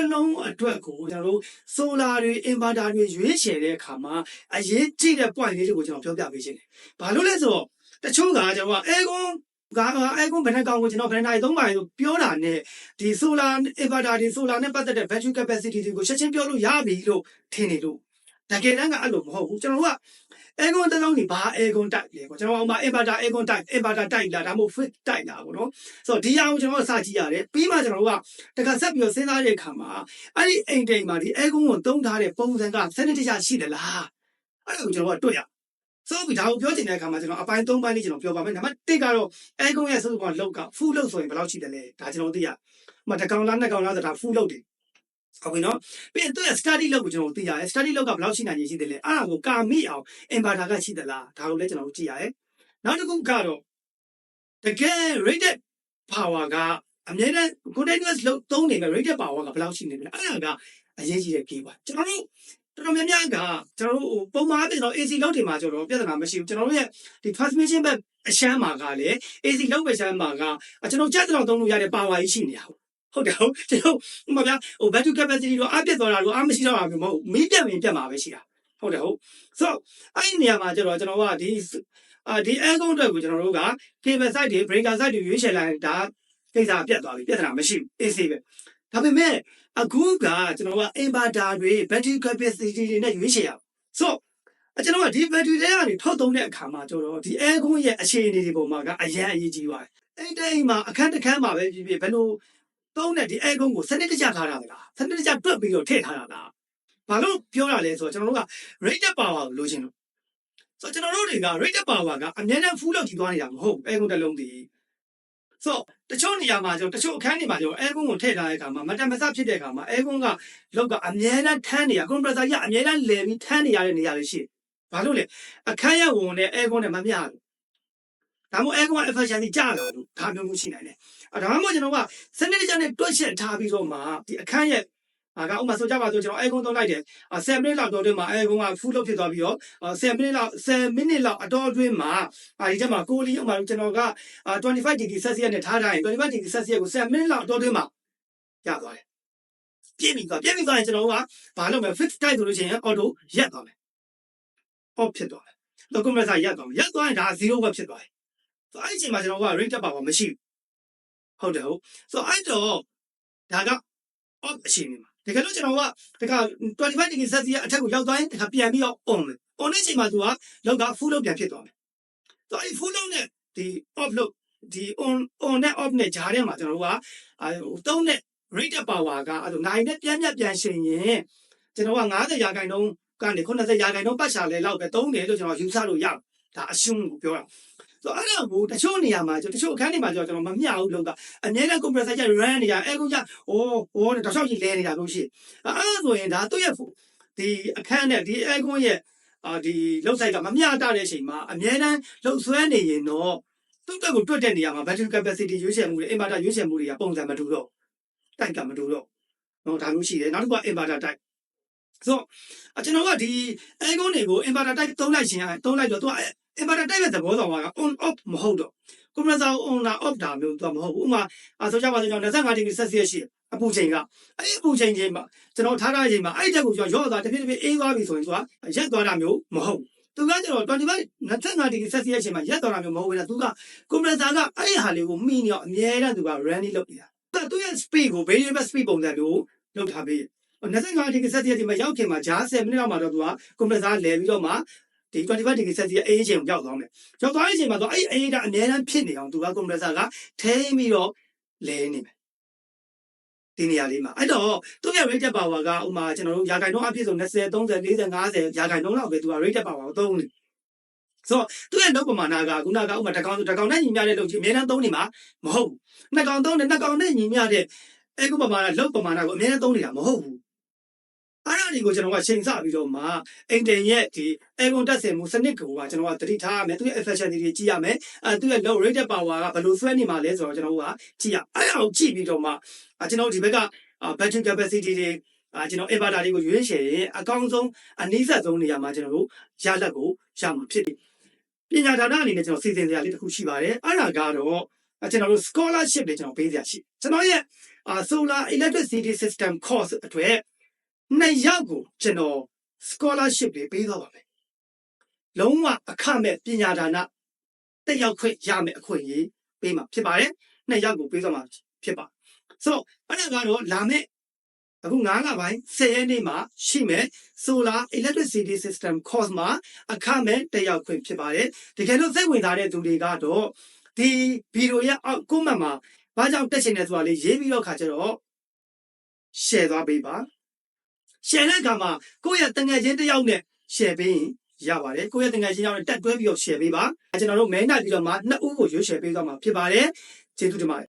တစ်လုံးအတွက်ကိုကျွန်တော်တို့ solar တွေ inverter တွေရွေးချယ်တဲ့အခါမှာအရေးကြီးတဲ့ point လေးတွေကိုကျွန်တော်ပြောပြပေးခြင်းတယ်။ဘာလို့လဲဆိုတော့တချို့ကကျွန်တော်ကအဲကွန်ဘယ်နှကောင်ကိုကျွန်တော်ဘယ်နိုင်3ပိုင်းလို့ပြောတာနဲ့ဒီ solar inverter တွေ solar နဲ့ပတ်သက်တဲ့ battery capacity တွေကိုချက်ချင်းပြောလို့ရပြီလို့ထင်နေလို့တကယ်တမ်းကအဲ့လိုမဟုတ်ဘူးကျွန်တော်တို့ကအဲကွန်တစ်လုံးนี่ဘာအဲကွန်တိုက်လဲပေါ့ကျွန်တော်ကဥမာ inverter အဲကွန်တိုက် inverter တိုက်လာဒါမှမဟုတ် fix တိုက်လာပေါ့နော်ဆိုတော့ဒီအရာကိုကျွန်တော်စကြည့်ရတယ်ပြီးမှကျွန်တော်တို့ကတခါဆက်ပြီးတော့စဉ်းစားတဲ့အခါမှာအဲ့ဒီအိမ်တိမ်မှာဒီအဲကွန်ကိုသုံးထားတဲ့ပုံစံကစနစ်တကျရှိသလားအဲ့ဒါကိုကျွန်တော်ကတွေ့ရဆိုပြီးဒါကိုပြောချင်တဲ့အခါမှာကျွန်တော်အပိုင်း3ပိုင်းလေးကျွန်တော်ပြောပါမယ်နံပါတ်1ကတော့အဲကွန်ရဲ့စုစုပေါင်းလောက်က full လောက်ဆိုရင်ဘယ်လောက်ရှိတယ်လဲဒါကျွန်တော်သိရမှာတစ်ကောင်လားနှစ်ကောင်လားဆိုတာ full လောက်တယ်ဟုတ်ပြီနော်ပြီးရင်သူ့ရဲ့ study လောက်ကိုကျွန်တော်သိရတယ် study လောက်ကဘယ်လောက်ရှိနိုင်ရရှိတယ်လဲအဲ့ဒါကိုကာမိအောင် inverter ကရှိသလားဒါကိုလည်းကျွန်တော်တို့ကြည့်ရတယ်နောက်တစ်ခုကတော့တကယ် rated power ကအမြဲတမ်း continuous လို့သုံးနေတဲ့ rated power ကဘယ်လောက်ရှိနေလဲအဲ့ဒါကအရေးကြီးတဲ့ key ပါကျွန်တော်တို့တော်တော်များများကကျွန်တော်တို့ပုံမှန်အပြင်တော့ AC လောက်တွေမှာကျွန်တော်ပြဿနာမရှိဘူးကျွန်တော်တို့ရဲ့ဒီ transmission ဘက်အရှမ်းမှာကလည်း AC လောက်ပဲရှမ်းမှာကကျွန်တော်ချက်တော့သုံးလို့ရတဲ့ power ကြီးရှိနေတာဟုတ်တယ်ဟုတ်ကျွန်တော်ဥပမာဗျာbattery capacity တော့အပြတ်သွားတာတော့အမရှိတော့တာမျိုးမဟုတ်မီးပြတ်ရင်ပြတ်မှာပဲရှိတာဟုတ်တယ်ဟုတ်ဆိုတော့အဲ့ဒီနေရာမှာကျွန်တော်ကဒီ aircon အတွက်ကိုကျွန်တော်တို့က cable side တွေ breaker side တွေရွေးချယ်လိုက်ဒါကိစ္စပြတ်သွားပြီပြဿနာမရှိဘူး AC ပဲဒါပေမဲ့အခုကကျွန်တော်က inverter တွေ battery capacity တွေနဲ့ရွေးချယ်ရဆိုတော့ကျွန်တော်ကဒီ battery တွေကနေထုတ်သုံးတဲ့အခါမှာကျွန်တော်ဒီ aircon ရဲ့အခြေအနေတွေပုံမှာကအရန်အရေးကြီးပါတယ်အဲ့ဒီအိမ်မှာအခန်းတစ်ခန်းမှာပဲဖြစ်ဖြစ်ဘယ်လိုသုံးတဲ့ဒီ aircon ကိုစနစ်တကျထားတာလားစနစ်တကျတွက်ပြီးတော့ထည့်ထားတာလားဘာလို့ပြောရလဲဆိုတော့ကျွန်တော်တို့က rated power ကိုလိုချင်လို့ဆိုတော့ကျွန်တော်တို့တွေက rated power ကအများနဲ့ full လောက်ကြီးသွားနေတာမဟုတ် aircon တစ်လုံးတည်းဆိုတချို့နေရာမှာကျွန်တော်တချို့အခန်းတွေမှာကျွန်တော် aircon ကိုထည့်ထားတဲ့အခါမှာမတန်မဆဖြစ်တဲ့အခါမှာ aircon ကလောက်ကအများနဲ့ထမ်းနေရ compressor ကြီးအများနဲ့လည်ပြီးထမ်းနေရတဲ့နေရာတွေရှိဘာလို့လဲအခန်းရဲ့ဝင်နဲ့ aircon နဲ့မမျှဘူးဒါမှမဟုတ် aircon efficiency ကျလာလို့ဒါမျိုးမျိုးရှိနိုင်တယ်ဒါမှမဟုတ်ကျွန်တော်ကစနစ်တကျနဲ့တွက်ချက်ထားပြီးတော့မှဒီအခန်းရဲ့ဥမာဆိုကြပါစို့ကျွန်တော် aircon သုံးလိုက်တယ်10 minute လောက်တော့တွင်းမှာ aircon က full လုပ်ဖြစ်သွားပြီးတော့10 minute လောက်အတော်အတွင်းမှာဒီချက်မှာကိုလီဥမာကျွန်တော်က25 degree celsius နဲ့ထားထားရင်25 degree celsius ကို10 minute လောက်အတော်အတွင်းမှာရသွားတယ်ပြည့်ပြီသွားရင်ကျွန်တော်ကဘာလုပ်မလဲ fix type ဆိုလို့ရှိရင် auto ရက်သွားမယ် off ဖြစ်သွားမယ်တော့ compressor ရက်သွားရင်ဒါ0 watt ဖြစ်သွားတယ်ဆိုအဲ့ဒီအချိန်မှာကျွန်တော်က rated power မရှိဘူးဟုတ်တယ်ဟုတ်ဆိုအဲ့တော့ဒါက off အချိန်မှာတကယ်လို့ကျွန်တော်ကတခါ25 degree celsius အထက်ကိုရောက်သွားရင်တခါပြန်ပြီးတော့ on မယ် on တဲ့အချိန်မှာသူကလောက်က full လောက်ပြန်ဖြစ်သွားမယ်ဆိုအဲ့ full လောက်နဲ့ဒီ off လောက်ဒီ on နဲ့ off နဲ့ဂျားထဲမှာကျွန်တော်တို့ကသုံးတဲ့ rated power ကအဲ့လိုနိုင်နဲ့ပြန်ရှင်ရင်ကျွန်တော်က90%ကနေ90%ပတ်ချာလဲလောက်ပဲသုံးတယ်လို့ကျွန်တော်ယူဆလို့ရဒါအရှုံးကိုပြောတာဆိုအဲ့ဒါကိုတချို့နေရာမှာတချို့အခန်းတွေမှာကျွန်တော်မမျှဘူးလို့ကအများနဲ့ compressor ကျ run နေရ aircon ကျနဲ့တောက်လျှောက်ကြီးလဲနေတာလို့ရှိအဲ့ဆိုရင်ဒါသူ့ရဲ့ဒီအခန်းနဲ့ဒီ aircon ရဲ့ဒီလောက်ဆိုင်ကမမျှတတဲ့အချိန်မှာအများတန်းလောက်ဆွဲနေရင်တော့သူ့တက်ကိုတွက်တဲ့နေရာမှာ battery capacity ရွေးချယ်မှုတွေ inverter ရွေးချယ်မှုတွေကပုံစံမတူတော့တိုက်ကမတူတော့ဒါမျိုးရှိတယ်နောက်တစ်ခုက inverter တိုက်ဆိုကျွန်တော်ကဒီ aircon တွေကို inverter တိုက်သုံးလိုက်တော့သူကinverter တိုက်ရဲ့သဘောဆောင်က on off မဟုတ်တော့ compressor on off ဒါမျိုးတော့မဟုတ်ဘူးဥမာဆိုကြပါစို့ကျွန်တော်25 degree celsius ရှိအပူချိန်ကအဲ့အပူချိန်ချင်းမှာကျွန်တော်ထားထားချိန်မှာအဲ့တက်ကိုကျွန်တော်ရော့သွားတဖြည်းဖြည်းအေးသွားပြီဆိုရင်သူကရက်သွားတာမျိုးမဟုတ်သူကကျွန်တော်25 degree celsius ချိန်မှာရက်သွားတာမျိုးမဟုတ်ဘူးလေသူက compressor ကအဲ့ဟာလေးကိုမှီနေတော့အများနဲ့သူက running လုပ်နေတာသူရဲ့ speed ကို variable speed ပုံစံမျိုးလုပ်ထားပြီး25 degree celsius ချိန်မှာရောက်ခင်မှာဂျား10 minute လောက်မှာတော့သူက compressor လဲပြီးတော့မှဒီ25 degree celsius အေးချိန်ကိုရောက်သွားမယ်ရောက်သွားတဲ့အချိန်မှာသူအဲ့အေးတာအများနဲ့ဖြစ်နေအောင်သူက compressor ကထိန်းပြီးတော့လဲနေမယ်ဒီနေရာလေးမှာအဲ့တော့သူ့ရဲ့ rated power ကဥမာကျွန်တော်တို့ရာခိုင်နှုန်းအပြည့်ဆုံး20 30 40 50ရာခိုင်နှုန်းလောက်ပဲသူက rated power ကိုသုံးနေဆိုတော့သူ့ရဲ့လုပ်ပမာဏကခုနကဥမာတစ်ကောင်နဲ့ညီမျှတဲ့လုပ်ကြီးအများနဲ့သုံးနေမှာမဟုတ်ဘူးနှစ်ကောင်သုံးတယ်နှစ်ကောင်နဲ့ညီမျှတဲ့အဲ့ခုပမာဏလုပ်ပမာဏကိုအများနဲ့သုံးနေတာမဟုတ်ဘူးအဲ့ဒါတွေကိုကျွန်တော်ကချိန်ဆပြီးတော့မှအိမ်တင်ရဲ့ဒီ aircon တက်ဆင်မှုစနစ်ကိုကကျွန်တော်ကသတိထားရမယ်သူရဲ့ efficiency တွေကြည့်ရမယ်သူရဲ့ low rated power ကဘယ်လိုဆွဲနေမှာလဲဆိုတော့ကျွန်တော်ကကြည့်ရအဲ့ဒါကိုကြည့်ပြီးတော့မှကျွန်တော်ဒီဘက်က battery capacity တွေကျွန်တော် inverter တွေကိုရွေးချယ်ရင်အကောင်းဆုံးအနည်းဆက်ဆုံးနေရာမှာကျွန်တော်တို့ရလက်ကိုရမှာဖြစ်တယ်ပညာဌာနအနေနဲ့ကျွန်တော်စီစဉ်စရာလေးတစ်ခုရှိပါတယ်အဲ့ဒါကတော့ကျွန်တော်တို့ scholarship တွေကျွန်တော်ပေးစရာရှိကျွန်တော်ရဲ့ solar electricity system course အတွက်2ယောက်ကိုကျွန်တော် scholarship တွေပေးသွားပါမယ်လုံးဝအခမဲ့ပညာဒါနတက်ရောက်ခွင့်ရမယ်အခွင့်အရေးပေးမှာဖြစ်ပါတယ်2ယောက်ကိုပေးသွားမှာဖြစ်ပါဆိုတော့အဲ့ဒါကတော့လာမယ့်အခု9လပိုင်း10ရက်နေ့မှာရှိမယ် solar electricity system course မှာအခမဲ့တက်ရောက်ခွင့်ဖြစ်ပါတယ်တကယ်လို့စိတ်ဝင်စားတဲ့သူတွေကတော့ဒီဗီဒီယိုရဲ့အောက် comment မှာဘာကြောင့်တက်ချင်လဲဆိုတာလေးရေးပြီးတော့ခါကျတော့ share သွားပေးပါ share တဲ့အခါမှာကိုယ့်ရဲ့တငယ်ချင်းတစ်ယောက်နဲ့ share ပေးရင်ရပါတယ်ကိုယ့်ရဲ့တငယ်ချင်းတစ်ယောက်နဲ့တက်တွဲပြီးတော့ share ပေးပါကျွန်တော်တို့မဲနိုင်ပြီးတော့မှ2ဦးကိုရွေးချယ်ပေးသွားမှာဖြစ်ပါတယ်ကျေးဇူးတင်ပါတယ်